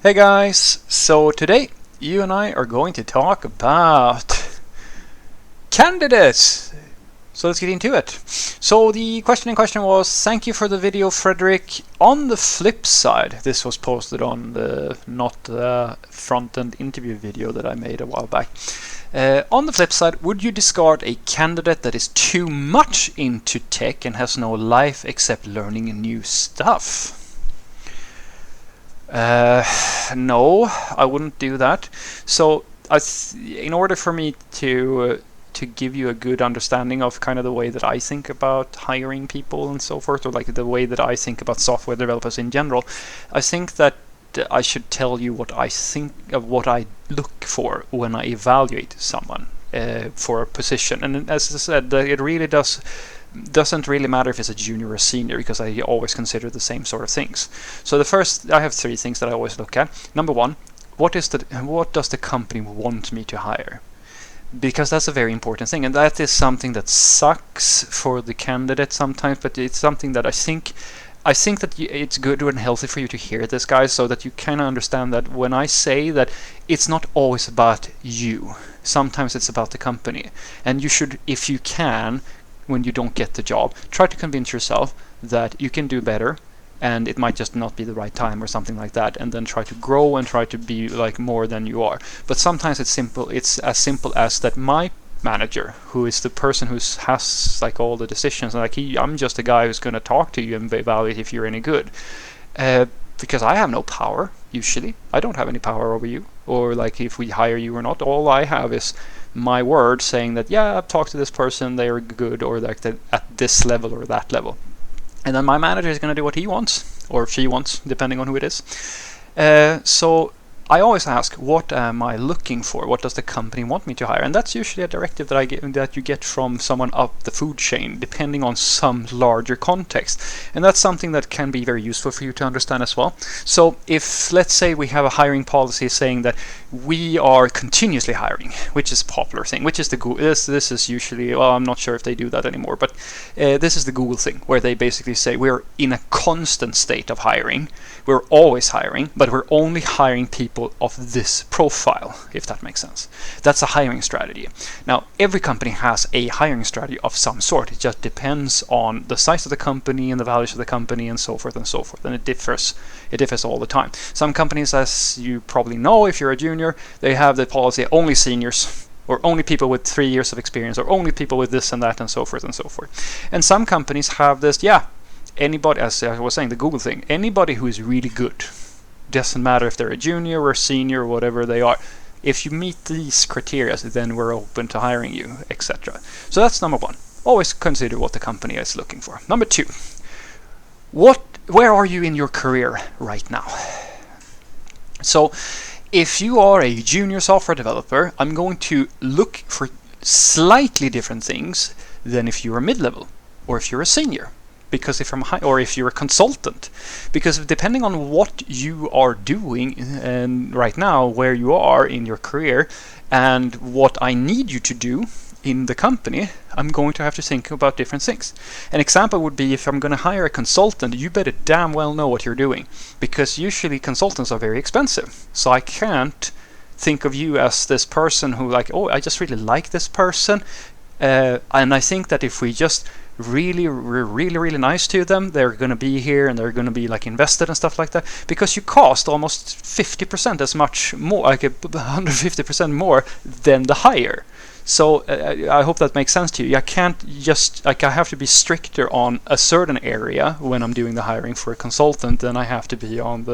Hey guys, so today you and I are going to talk about candidates. So let's get into it. So the question in question was, thank you for the video, Frederick. On the flip side, this was posted on the not the front-end interview video that I made a while back. On the flip side, would you discard a candidate that is too much into tech and has no life except learning new stuff? No, I wouldn't do that. So, in order for me to give you a good understanding of kind of the way that I think about hiring people and so forth, or like the way that I think about software developers in general, I think that I should tell you what I think of what I look for when I evaluate someone for a position. And as I said, it really doesn't really matter if it's a junior or senior, because I always consider the same sort of things. So I have three things that I always look at. Number one, what does the company want me to hire? Because that's a very important thing, and that is something that sucks for the candidate sometimes, but it's something that I think that it's good and healthy for you to hear this, guys, so that you kind of understand that when I say that it's not always about you. Sometimes it's about the company, and you should, if you can, when you don't get the job, try to convince yourself that you can do better, and it might just not be the right time or something like that, and then try to grow and try to be like more than you are. But sometimes it's as simple as that my manager, who is the person who has like all the decisions, like I'm just a guy who's going to talk to you and evaluate if you're any good, because I have no power. Usually I don't have any power over you, or like if we hire you or not. All I have is my word saying that, yeah, I've talked to this person, they are good, or like at this level or that level. And then my manager is going to do what he wants, or she wants, depending on who it is. So I always ask, what am I looking for? What does the company want me to hire? And that's usually a directive that you get from someone up the food chain, depending on some larger context. And that's something that can be very useful for you to understand as well. So if, let's say, we have a hiring policy saying that we are continuously hiring, which is a popular thing, which is the Google. This is usually, well, I'm not sure if they do that anymore, but this is the Google thing, where they basically say we're in a constant state of hiring. We're always hiring, but we're only hiring people of this profile, if that makes sense. That's a hiring strategy. Now, every company has a hiring strategy of some sort. It just depends on the size of the company and the values of the company and so forth and so forth. And it differs all the time. Some companies, as you probably know, if you're a junior, they have the policy only seniors, or only people with 3 years of experience, or only people with this and that and so forth and so forth. And some companies have this, anybody, as I was saying, the Google thing, anybody who is really good. Doesn't matter if they're a junior or a senior or whatever they are. If you meet these criteria, then we're open to hiring you, etc. So that's number one. Always consider what the company is looking for. Number two, where are you in your career right now? So if you are a junior software developer, I'm going to look for slightly different things than if you're a mid-level or if you're a senior. Because or if you're a consultant, because depending on what you are doing and right now, where you are in your career, and what I need you to do in the company, I'm going to have to think about different things. An example would be, if I'm going to hire a consultant, you better damn well know what you're doing, because usually consultants are very expensive. So I can't think of you as this person who I just really like this person, and I think that if we just really nice to them, they're going to be here and they're going to be like invested and stuff like that, because you cost almost 50% as much more, like 150% more than the hire. So I hope that makes sense to you. I can't just I have to be stricter on a certain area when I'm doing the hiring for a consultant than I have to be on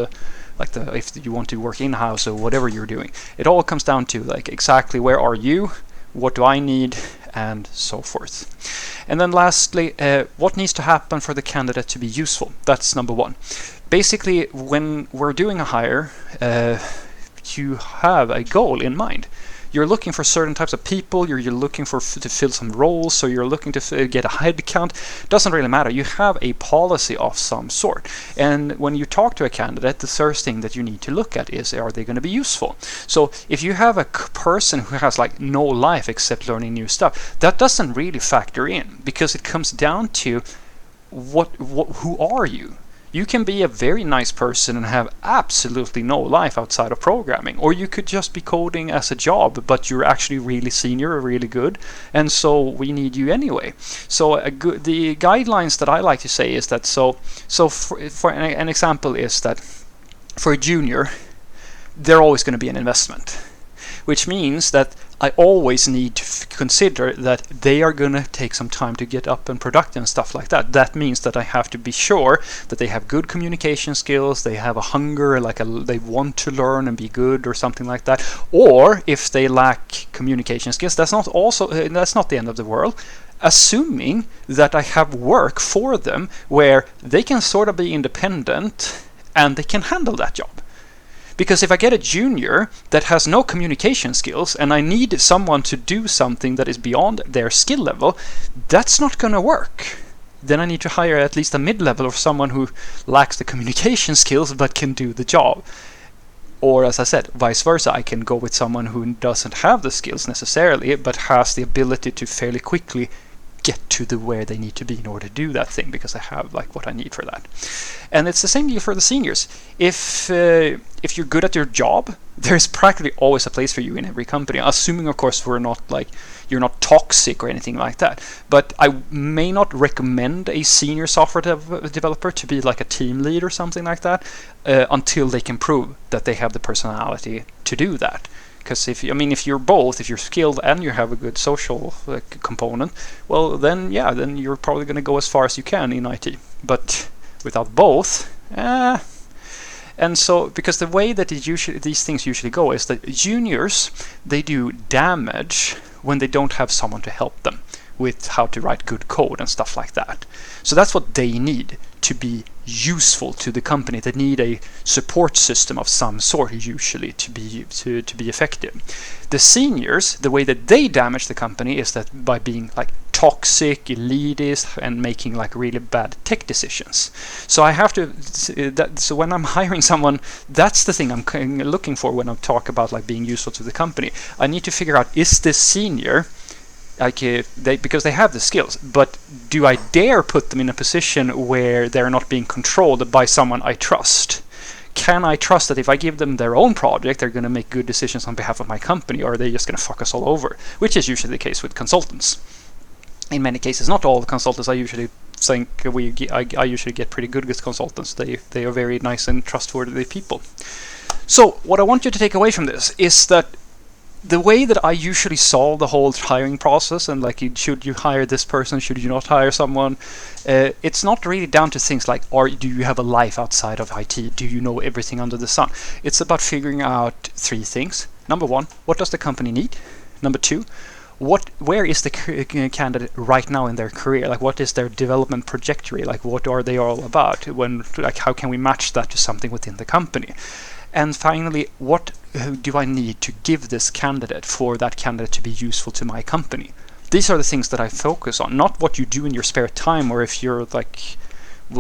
if you want to work in-house or whatever you're doing. It all comes down to exactly where are you, what do I need, and so forth. And then lastly, what needs to happen for the candidate to be useful? That's number one. Basically, when we're doing a hire, you have a goal in mind. You're looking for certain types of people, you're looking to fill some roles, so you're looking to get a head count. Doesn't really matter. You have a policy of some sort. And when you talk to a candidate, the first thing that you need to look at is, are they going to be useful? So if you have a person who has no life except learning new stuff, that doesn't really factor in, because it comes down to who are you? You can be a very nice person and have absolutely no life outside of programming, or you could just be coding as a job, but you're actually really senior or really good, and so we need you anyway. So the guidelines that I like to say is that for an example is that for a junior, they're always going to be an investment, which means that I always need to consider that they are going to take some time to get up and productive and stuff like that. That means that I have to be sure that they have good communication skills, they have a hunger, they want to learn and be good or something like that. Or if they lack communication skills, that's not the end of the world. Assuming that I have work for them where they can sort of be independent and they can handle that job. Because if I get a junior that has no communication skills and I need someone to do something that is beyond their skill level, that's not going to work. Then I need to hire at least a mid-level or someone who lacks the communication skills but can do the job. Or as I said, vice versa, I can go with someone who doesn't have the skills necessarily but has the ability to fairly quickly get to where they need to be in order to do that thing, because I have what I need for that. And it's the same deal for the seniors. If you're good at your job, there's practically always a place for you in every company, assuming of course you're not toxic or anything like that. But I may not recommend a senior software developer to be like a team lead or something like that until they can prove that they have the personality to do that. Because if you're skilled and you have a good social component, well then you're probably going to go as far as you can in IT. But without both, and so because the way that these things usually go is that juniors, they do damage when they don't have someone to help them with how to write good code and stuff like that. So that's what they need to be useful to the company. They need a support system of some sort usually to be effective. The seniors, the way that they damage the company is that by being toxic, elitist, and making really bad tech decisions. So I have to so when I'm hiring someone, that's the thing I'm looking for when I talk about being useful to the company. I need to figure out, is this senior because they have the skills, but do I dare put them in a position where they're not being controlled by someone I trust? Can I trust that if I give them their own project, they're going to make good decisions on behalf of my company, or are they just going to fuck us all over? Which is usually the case with consultants. In many cases, not all the consultants. I usually think I usually get pretty good with consultants. They are very nice and trustworthy people. So what I want you to take away from this is that the way that I usually solve the whole hiring process, and should you hire this person, should you not hire someone, it's not really down to things like, do you have a life outside of IT? Do you know everything under the sun? It's about figuring out three things. Number one, what does the company need? Number two, where is the candidate right now in their career? What is their development trajectory? What are they all about? How can we match that to something within the company? And finally, what do I need to give this candidate for that candidate to be useful to my company? These are the things that I focus on, not what you do in your spare time, or if you're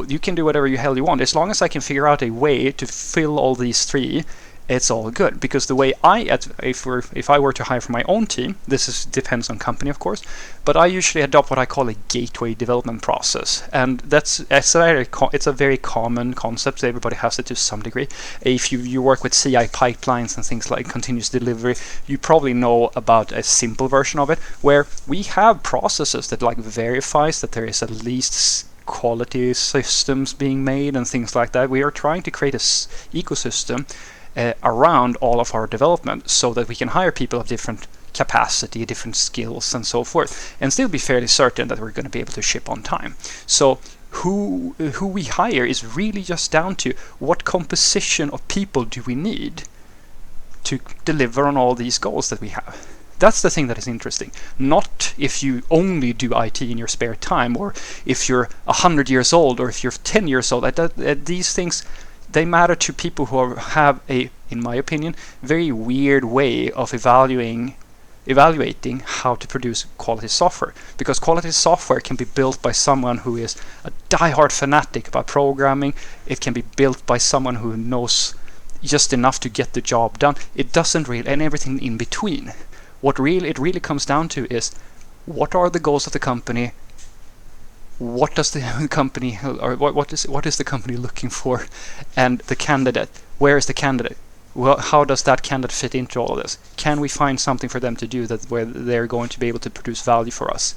you can do whatever the hell you want. As long as I can figure out a way to fill all these three, it's all good. Because the way if I were to hire for my own team, depends on company of course, but I usually adopt what I call a gateway development process, and it's a very common concept. Everybody has it to some degree. If you work with CI pipelines and things like continuous delivery, you probably know about a simple version of it, where we have processes that verifies that there is at least quality systems being made and things like that. We are trying to create a ecosystem around all of our development so that we can hire people of different capacity, different skills, and so forth, and still be fairly certain that we're going to be able to ship on time. So who we hire is really just down to what composition of people do we need to deliver on all these goals that we have. That's the thing that is interesting. Not if you only do IT in your spare time, or if you're 100 years old, or if you're 10 years old. These things, they matter to people who have in my opinion, very weird way of evaluating how to produce quality software. Because quality software can be built by someone who is a diehard fanatic about programming. It can be built by someone who knows just enough to get the job done. It doesn't really, and everything in between. What it really comes down to is, what are the goals of the company? what does the company, or what is the company looking for, and the candidate, where is the candidate? Well, how does that candidate fit into all of this? Can we find something for them to do that where they're going to be able to produce value for us?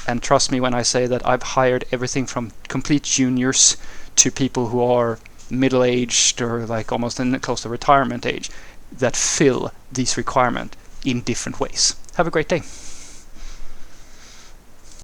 And trust me when I say that I've hired everything from complete juniors to people who are middle-aged or like almost close to retirement age that fill these requirements in different ways. Have a great day.